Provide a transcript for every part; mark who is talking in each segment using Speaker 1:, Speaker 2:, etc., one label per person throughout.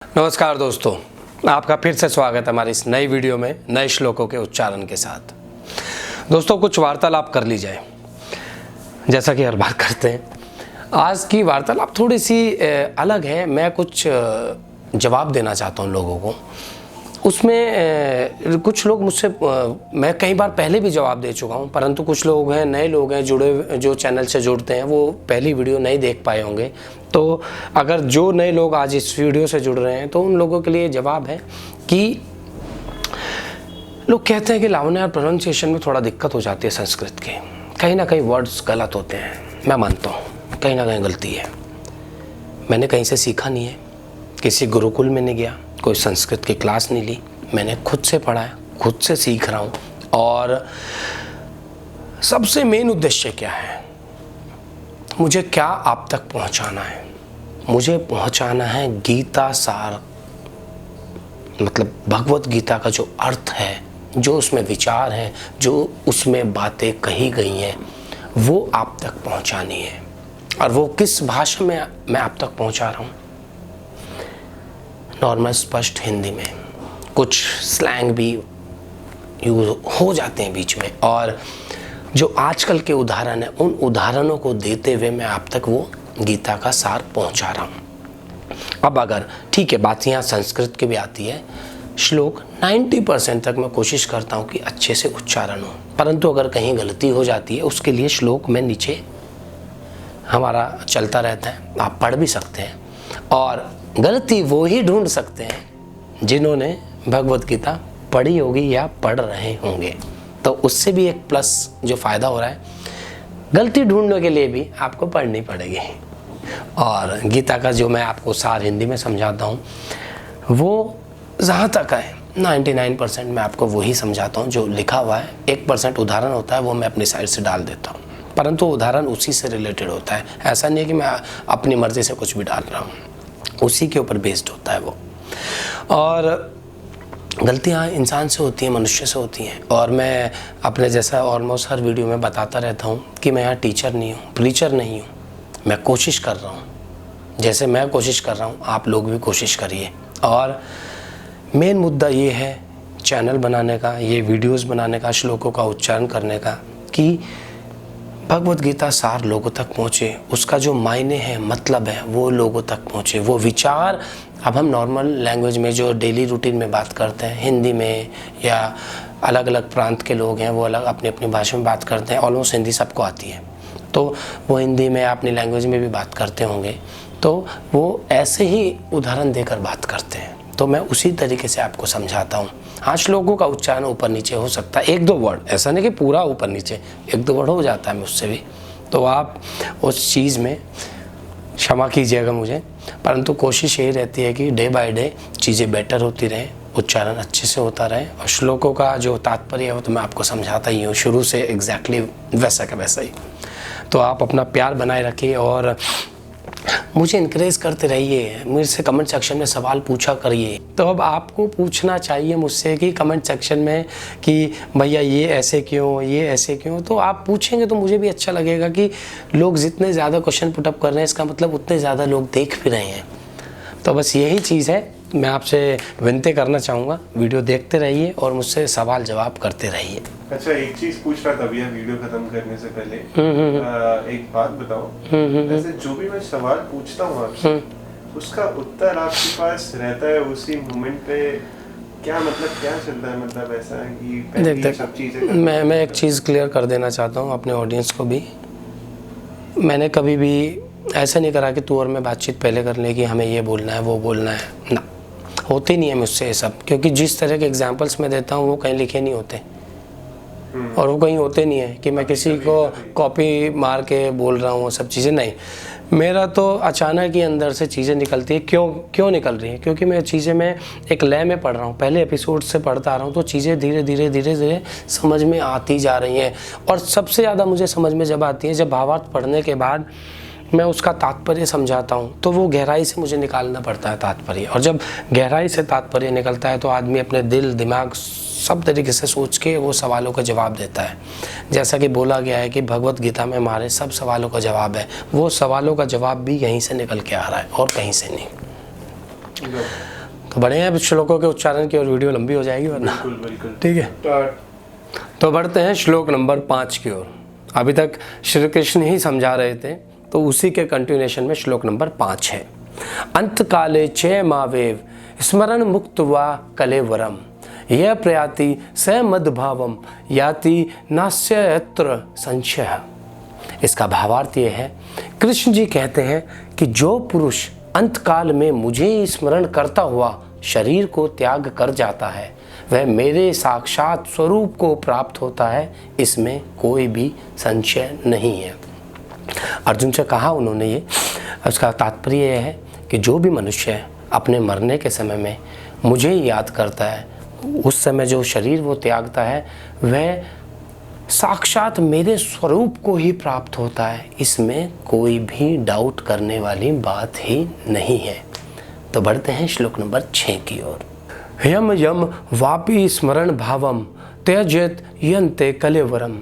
Speaker 1: नमस्कार दोस्तों, आपका फिर से स्वागत है हमारी इस नई वीडियो में नए श्लोकों के उच्चारण के साथ। दोस्तों, कुछ वार्तालाप कर ली जाए, जैसा कि हर बार करते हैं। आज की वार्तालाप थोड़ी सी अलग है। मैं कुछ जवाब देना चाहता हूं लोगों को। उसमें कुछ लोग मुझसे मैं कई बार पहले भी जवाब दे चुका हूं, परंतु कुछ लोग हैं, नए लोग हैं जुड़े, जो चैनल से जुड़ते हैं, वो पहली वीडियो नहीं देख पाए होंगे। तो अगर जो नए लोग आज इस वीडियो से जुड़ रहे हैं तो उन लोगों के लिए जवाब है कि लोग कहते हैं कि लावण्य और प्रोनाउंसिएशन में थोड़ा दिक्कत हो जाती है संस्कृत के, कहीं ना कहीं वर्ड्स गलत होते हैं। मैं मानता हूँ कहीं ना कहीं गलती है। मैंने कहीं से सीखा नहीं है, किसी गुरुकुल में नहीं गया, कोई संस्कृत की क्लास नहीं ली, मैंने खुद से पढ़ा है, खुद से सीख रहा हूँ। और सबसे मेन उद्देश्य क्या है, मुझे क्या आप तक पहुँचाना है? मुझे पहुँचाना है गीता सार, मतलब भगवत गीता का जो अर्थ है, जो उसमें विचार है, जो उसमें बातें कही गई हैं, वो आप तक पहुँचानी है। और वो किस भाषा में मैं आप तक पहुँचा रहा हूँ? नॉर्मल स्पष्ट हिंदी में, कुछ स्लैंग भी यूज हो जाते हैं बीच में, और जो आजकल के उदाहरण हैं उन उदाहरणों को देते हुए मैं आप तक वो गीता का सार पहुंचा रहा हूं। अब अगर ठीक है, बात यहाँ संस्कृत की भी आती है, श्लोक 90% तक मैं कोशिश करता हूँ कि अच्छे से उच्चारण हो, परंतु अगर कहीं गलती हो जाती है उसके लिए श्लोक में नीचे हमारा चलता रहता है, आप पढ़ भी सकते हैं। और गलती वो ही ढूंढ सकते हैं जिन्होंने भगवत गीता पढ़ी होगी या पढ़ रहे होंगे। तो उससे भी एक प्लस जो फ़ायदा हो रहा है, गलती ढूंढने के लिए भी आपको पढ़नी पड़ेगी। और गीता का जो मैं आपको सार हिंदी में समझाता हूँ, वो जहाँ तक है 99% मैं आपको वही समझाता हूँ जो लिखा हुआ है। 1% उदाहरण होता है, वो मैं अपनी साइड से डाल देता हूँ, परंतु उदाहरण उसी से रिलेटेड होता है। ऐसा नहीं है कि मैं अपनी मर्ज़ी से कुछ भी डाल रहा हूँ, उसी के ऊपर बेस्ड होता है वो। और गलतियाँ इंसान से होती हैं, मनुष्य से होती हैं। और मैं अपने जैसा ऑलमोस्ट हर वीडियो में बताता रहता हूँ कि मैं यहाँ टीचर नहीं हूँ, प्रीचर नहीं हूँ। मैं कोशिश कर रहा हूँ, जैसे मैं कोशिश कर रहा हूँ आप लोग भी कोशिश करिए। और मेन मुद्दा ये है चैनल बनाने का, ये वीडियोस बनाने का, श्लोकों का उच्चारण करने का, कि भगवत गीता सार लोगों तक पहुँचे, उसका जो मायने है, मतलब है, वो लोगों तक पहुँचे। वो विचार अब हम नॉर्मल लैंग्वेज में जो डेली रूटीन में बात करते हैं, हिंदी में, या अलग अलग प्रांत के लोग हैं वो अलग अपनी अपनी भाषा में बात करते हैं। ऑलमोस्ट हिंदी सबको आती है, तो वो हिंदी में अपनी लैंग्वेज में भी बात करते होंगे, तो वो ऐसे ही उदाहरण देकर बात करते हैं। तो मैं उसी तरीके से आपको समझाता हूँ। हाँ, श्लोकों का उच्चारण ऊपर नीचे हो सकता है, 1-2 वर्ड, ऐसा नहीं कि पूरा ऊपर नीचे, 1-2 वर्ड हो जाता है मुझसे भी, तो आप उस चीज़ में क्षमा कीजिएगा मुझे। परंतु कोशिश यही रहती है कि डे बाय डे चीज़ें बेटर होती रहें, उच्चारण अच्छे से होता रहे। और श्लोकों का जो तात्पर्य है वो तो मैं आपको समझाता ही हूँ शुरू से, एग्जैक्टली वैसा का वैसा ही। तो आप अपना प्यार बनाए रखिए और मुझे इनकरेज करते रहिए, मुझसे कमेंट सेक्शन में सवाल पूछा करिए। तो अब आपको पूछना चाहिए मुझसे कि कमेंट सेक्शन में कि भैया ये ऐसे क्यों, ये ऐसे क्यों, तो आप पूछेंगे तो मुझे भी अच्छा लगेगा कि लोग जितने ज़्यादा क्वेश्चन पुटअप कर रहे हैं, इसका मतलब उतने ज़्यादा लोग देख भी रहे हैं। तो बस यही चीज़ है, मैं आपसे विनती करना चाहूँगा, वीडियो देखते रहिए और मुझसे सवाल जवाब करते रहिए।
Speaker 2: अच्छा, एक चीज पूछ रहा था भैया वीडियो खत्म करने से पहले। एक बात बताओ, जैसे जो भी मैं सवाल पूछता हूँ आपसे, उसका उत्तर आपके पास रहता है उसी मोमेंट पे? क्या मतलब क्या चलता है, मतलब ऐसा है कि पहले सब चीजें
Speaker 1: मैं एक चीज़ क्लियर कर देना चाहता हूँ अपने ऑडियंस को भी। मैंने कभी भी ऐसा नहीं करा कि तू और मैं बातचीत पहले कर ले कि हमें ये बोलना है, वो बोलना है, ना, होते नहीं है मुझसे ये सब। क्योंकि जिस तरह के एग्जांपल्स मैं देता हूँ वो कहीं लिखे नहीं होते, और वो कहीं होते नहीं है कि मैं किसी को कॉपी मार के बोल रहा हूँ, वो सब चीज़ें नहीं। मेरा तो अचानक ही अंदर से चीज़ें निकलती है। क्यों निकल रही है? क्योंकि मैं चीज़ें मैं एक लय में पढ़ रहा हूँ, पहले एपिसोड से पढ़ता आ रहा हूँ, तो चीज़ें धीरे धीरे समझ में आती जा रही हैं। और सबसे ज़्यादा मुझे समझ में जब आती है जब भावार्थ पढ़ने के बाद मैं उसका तात्पर्य समझाता हूँ, तो वो गहराई से मुझे निकालना पड़ता है तात्पर्य। और जब गहराई से तात्पर्य निकलता है तो आदमी अपने दिल दिमाग सब तरीके से सोच के वो सवालों का जवाब देता है। जैसा कि बोला गया है कि भगवत गीता में हमारे सब सवालों का जवाब है, वो सवालों का जवाब भी यहीं से निकल के आ रहा है और कहीं से नहीं। तो बढ़े हैं श्लोकों के उच्चारण की, और वीडियो लंबी हो जाएगी वरना।
Speaker 2: बिल्कुल।
Speaker 1: ठीक है, तो बढ़ते हैं श्लोक नंबर 5 की ओर। अभी तक श्री कृष्ण ही समझा रहे थे, तो उसी के कंटिन्यूएशन में श्लोक नंबर 5 है। अंत काले चे मावेव स्मरण मुक्त वा कलेवरम यह प्रयाति स मद्भावम याति नास्यत्र संशय। इसका भावार्थ ये है, कृष्ण जी कहते हैं कि जो पुरुष अंतकाल में मुझे स्मरण करता हुआ शरीर को त्याग कर जाता है, वह मेरे साक्षात स्वरूप को प्राप्त होता है, इसमें कोई भी संशय नहीं है। अर्जुन से कहा उन्होंने ये, उसका तात्पर्य यह है कि जो भी मनुष्य अपने मरने के समय में मुझे याद करता है, उस समय जो शरीर वो त्यागता है, वह साक्षात मेरे स्वरूप को ही प्राप्त होता है, इसमें कोई भी डाउट करने वाली बात ही नहीं है। तो बढ़ते हैं श्लोक नंबर 6 की ओर। यम यम वापि स्मरण भावम त्यजेत यन्ते कलेवरम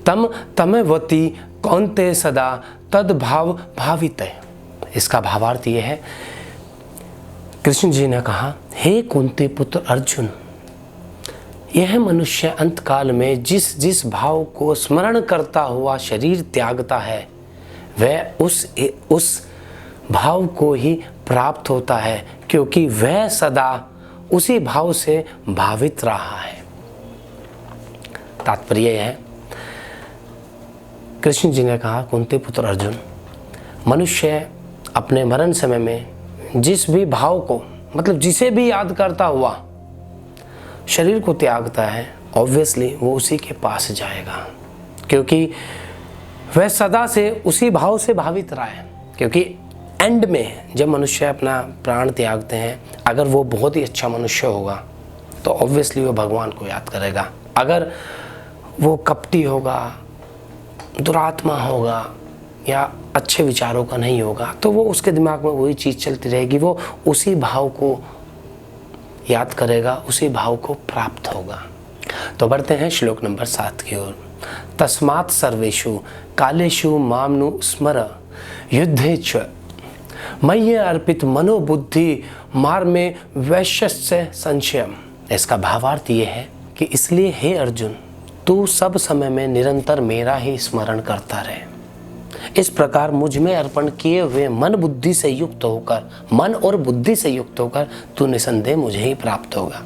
Speaker 1: तम तमेवती कौन्ते सदा तद भाव भाविते। इसका भावार्थ ये है, कृष्ण जी ने कहा, हे कुंती पुत्र अर्जुन, यह मनुष्य अंतकाल में जिस जिस भाव को स्मरण करता हुआ शरीर त्यागता है, वह उस भाव को ही प्राप्त होता है, क्योंकि वह सदा उसी भाव से भावित रहा है। तात्पर्य यह है, कृष्ण जी ने कहा, कुंती पुत्र अर्जुन, मनुष्य अपने मरण समय में जिस भी भाव को, मतलब जिसे भी याद करता हुआ शरीर को त्यागता है, ऑब्वियसली वो उसी के पास जाएगा, क्योंकि वह सदा से उसी भाव से भावित रहा है। क्योंकि एंड में जब मनुष्य अपना प्राण त्यागते हैं, अगर वो बहुत ही अच्छा मनुष्य होगा तो ऑब्वियसली वो भगवान को याद करेगा। अगर वो कपटी होगा, दुरात्मा होगा या अच्छे विचारों का नहीं होगा, तो वो उसके दिमाग में वही चीज़ चलती रहेगी, वो उसी भाव को याद करेगा, उसी भाव को प्राप्त होगा। तो बढ़ते हैं श्लोक नंबर 7 की ओर। तस्मात् सर्वेषु कालेषु मामनु स्मर युद्धे च मय्ये अर्पित मनोबुद्धि मार में वैश्यस्य संशयम। इसका भावार्थ ये है कि इसलिए हे अर्जुन, तू सब समय में निरंतर मेरा ही स्मरण करता रहे। इस प्रकार मुझ में अर्पण किए हुए मन बुद्धि से युक्त होकर, मन और बुद्धि से युक्त होकर तू निसंदेह मुझे ही प्राप्त होगा।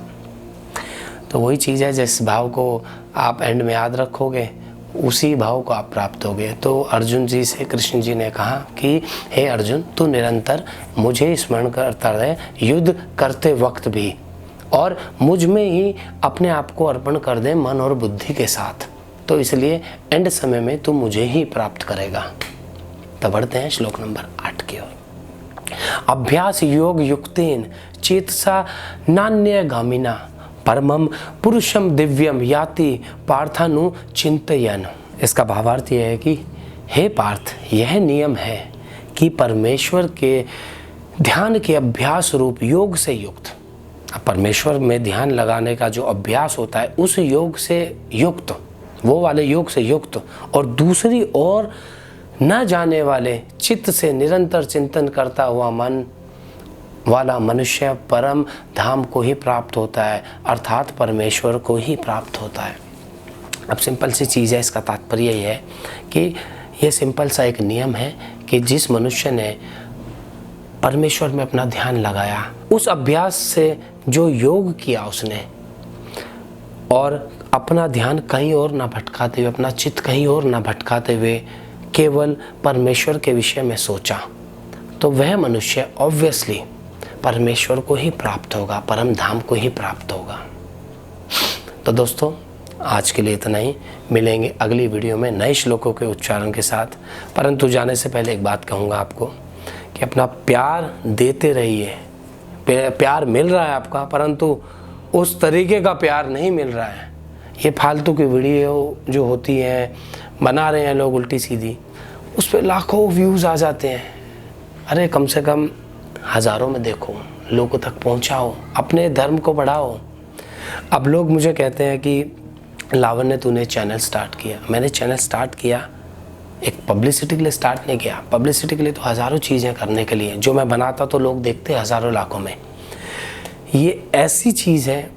Speaker 1: तो वही चीज़ है, जिस भाव को आप एंड में याद रखोगे उसी भाव को आप प्राप्त होगे। तो अर्जुन जी से कृष्ण जी ने कहा कि हे अर्जुन, तू निरंतर मुझे स्मरण करता रहे, युद्ध करते वक्त भी, और मुझ में ही अपने आप को अर्पण कर दे मन और बुद्धि के साथ। तो इसलिए एंड समय में तू मुझे ही प्राप्त करेगा। तो बढ़ते हैं श्लोक नंबर 8 की ओर। अभ्यास योग युक्तेन चेतसा नान्यगामिना परमम पुरुषम दिव्यम याति पार्थानु चिंतयन। इसका भावार्थ यह है कि हे पार्थ, यह नियम है कि परमेश्वर के ध्यान के अभ्यास रूप योग से युक्त, परमेश्वर में ध्यान लगाने का जो अभ्यास होता है उस योग से युक्त, वो वाले योग से युक्त, और दूसरी ओर न जाने वाले चित्त से निरंतर चिंतन करता हुआ मन वाला मनुष्य परम धाम को ही प्राप्त होता है, अर्थात परमेश्वर को ही प्राप्त होता है। अब सिंपल सी चीज़ है, इसका तात्पर्य यह है कि यह सिंपल सा एक नियम है कि जिस मनुष्य ने परमेश्वर में अपना ध्यान लगाया, उस अभ्यास से जो योग किया उसने, और अपना ध्यान कहीं और ना भटकाते हुए, अपना चित्त कहीं और ना भटकाते हुए केवल परमेश्वर के विषय में सोचा, तो वह मनुष्य ऑब्वियसली परमेश्वर को ही प्राप्त होगा, परम धाम को ही प्राप्त होगा। तो दोस्तों, आज के लिए इतना ही। मिलेंगे अगली वीडियो में नए श्लोकों के उच्चारण के साथ। परंतु जाने से पहले एक बात कहूँगा आपको कि अपना प्यार देते रहिए। प्यार मिल रहा है आपका, परंतु उस तरीके का प्यार नहीं मिल रहा है। ये फालतू की वीडियो जो होती हैं, बना रहे हैं लोग उल्टी सीधी, उस पर लाखों व्यूज़ आ जाते हैं। अरे कम से कम हज़ारों में देखो, लोगों तक पहुंचाओ, अपने धर्म को बढ़ाओ। अब लोग मुझे कहते हैं कि लावण्य तूने चैनल स्टार्ट किया। मैंने चैनल स्टार्ट किया एक पब्लिसिटी के लिए स्टार्ट नहीं किया। पब्लिसिटी के लिए तो हज़ारों चीज़ें करने के लिए, जो मैं बनाता तो लोग देखते हज़ारों लाखों में, ये ऐसी चीज़ है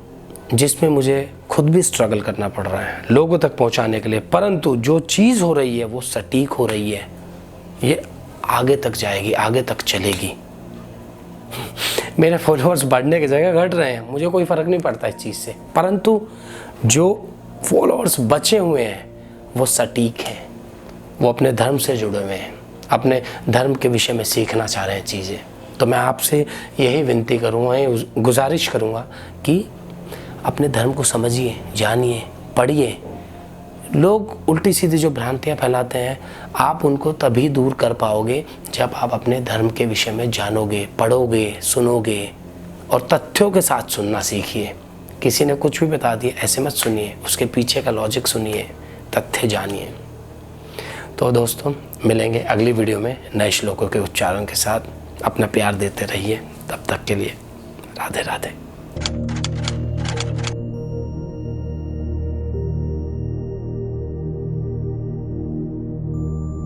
Speaker 1: जिसमें मुझे खुद भी स्ट्रगल करना पड़ रहा है लोगों तक पहुंचाने के लिए, परंतु जो चीज़ हो रही है वो सटीक हो रही है, ये आगे तक जाएगी, आगे तक चलेगी। मेरे फॉलोअर्स बढ़ने की जगह घट रहे हैं, मुझे कोई फ़र्क नहीं पड़ता इस चीज़ से, परंतु जो फॉलोअर्स बचे हुए हैं वो सटीक हैं, वो अपने धर्म से जुड़े हुए हैं, अपने धर्म के विषय में सीखना चाह रहे हैं चीज़ें। तो मैं आपसे यही विनती करूँगा, गुजारिश करूँगा कि अपने धर्म को समझिए, जानिए, पढ़िए। लोग उल्टी सीधी जो भ्रांतियाँ फैलाते हैं, आप उनको तभी दूर कर पाओगे जब आप अपने धर्म के विषय में जानोगे, पढ़ोगे, सुनोगे और तथ्यों के साथ सुनना सीखिए। किसी ने कुछ भी बता दिया ऐसे मत सुनिए, उसके पीछे का लॉजिक सुनिए, तथ्य जानिए। तो दोस्तों, मिलेंगे अगली वीडियो में नए श्लोकों के उच्चारण के साथ। अपना प्यार देते रहिए, तब तक के लिए राधे राधे।